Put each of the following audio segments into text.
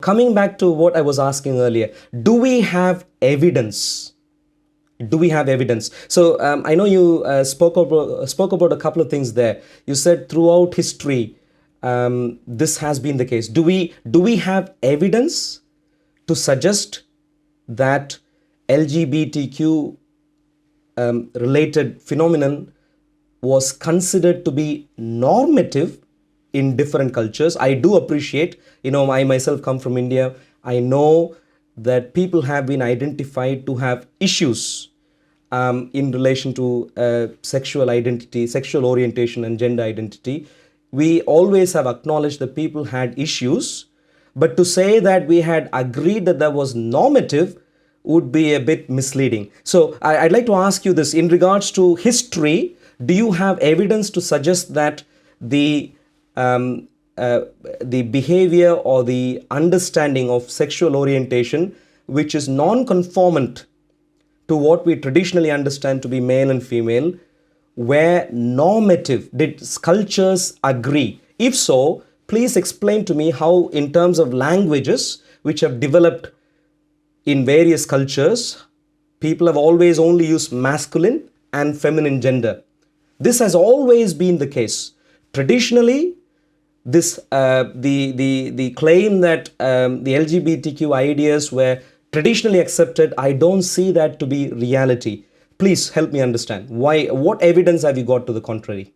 coming back to what I was asking earlier, do we have evidence? Do we have evidence? So I know you spoke about a couple of things there. You said throughout history, this has been the case. Do we have evidence to suggest that LGBTQ related phenomenon was considered to be normative in different cultures? I do appreciate, I myself come from India. I know that people have been identified to have issues in relation to sexual identity, sexual orientation and gender identity. We always have acknowledged that people had issues, but to say that we had agreed that that was normative would be a bit misleading. So I'd like to ask you this, in regards to history, do you have evidence to suggest that the behavior or the understanding of sexual orientation, which is non-conformant to what we traditionally understand to be male and female, were normative? Did cultures agree? If so, please explain to me how, in terms of languages which have developed in various cultures, people have always only used masculine and feminine gender. This has always been the case. Traditionally, this the claim that the LGBTQ ideas were traditionally accepted, I don't see that to be reality. Please help me understand. Why? What evidence have you got to the contrary?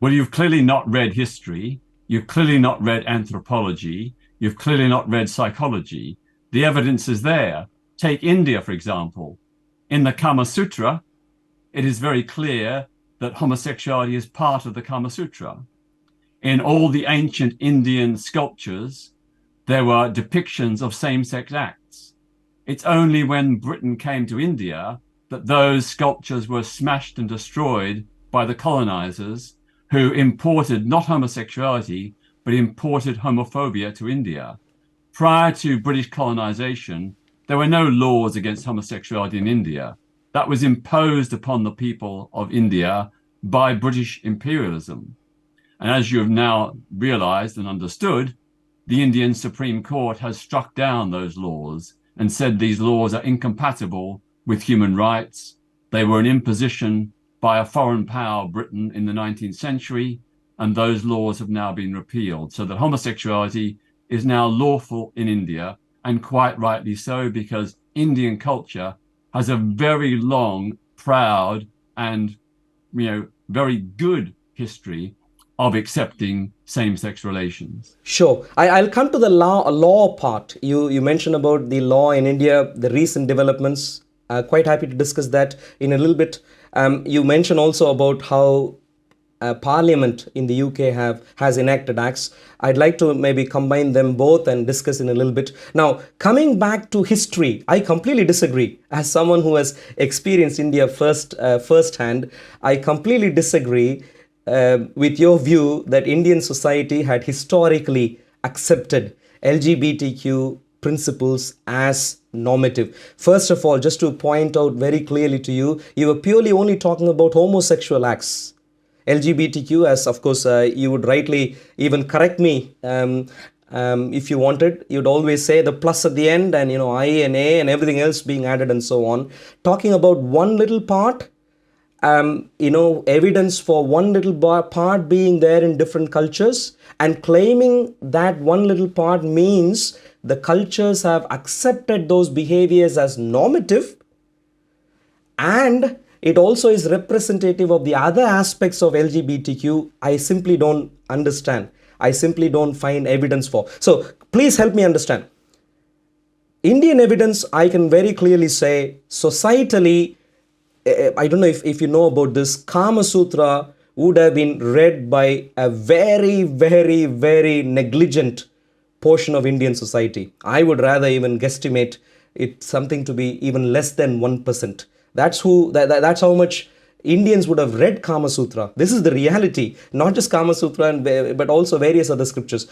Well, you've clearly not read history. You've clearly not read anthropology. You've clearly not read psychology. The evidence is there. Take India, for example. In the Kama Sutra, it is very clear that homosexuality is part of the Kama Sutra. In all the ancient Indian sculptures, there were depictions of same-sex acts. It's only when Britain came to India that those sculptures were smashed and destroyed by the colonizers, who imported not homosexuality, but imported homophobia to India. Prior to British colonization, there were no laws against homosexuality in India. That was imposed upon the people of India by British imperialism. And as you have now realized and understood, the Indian Supreme Court has struck down those laws and said these laws are incompatible with human rights. They were an imposition by a foreign power, Britain, in the 19th century, and those laws have now been repealed. So that homosexuality is now lawful in India, and quite rightly so, because Indian culture has a very long, proud, and very good history of accepting same-sex relations. Sure. I'll come to the law part. You mentioned about the law in India, the recent developments. Quite happy to discuss that in a little bit. You mentioned also about how Parliament in the UK has enacted acts. I'd like to maybe combine them both and discuss in a little bit. Now, coming back to history, I completely disagree. As someone who has experienced India firsthand, I completely disagree with your view that Indian society had historically accepted LGBTQ principles as normative. First of all, just to point out very clearly to you, you were purely only talking about homosexual acts. LGBTQ, as of course you would rightly even correct me if you wanted, you'd always say the plus at the end and I and A and everything else being added and so on. Talking about one little part, evidence for one little part being there in different cultures, and claiming that one little part means the cultures have accepted those behaviors as normative, and it also is representative of the other aspects of LGBTQ. I simply don't understand. I simply don't find evidence for. So please help me understand. Indian evidence, I can very clearly say, societally, I don't know if you know about this, Kama Sutra would have been read by a very, very, very negligent portion of Indian society. I would rather even guesstimate it something to be even less than 1%. That's how much Indians would have read Kama Sutra. This is the reality, not just Kama Sutra, but also various other scriptures.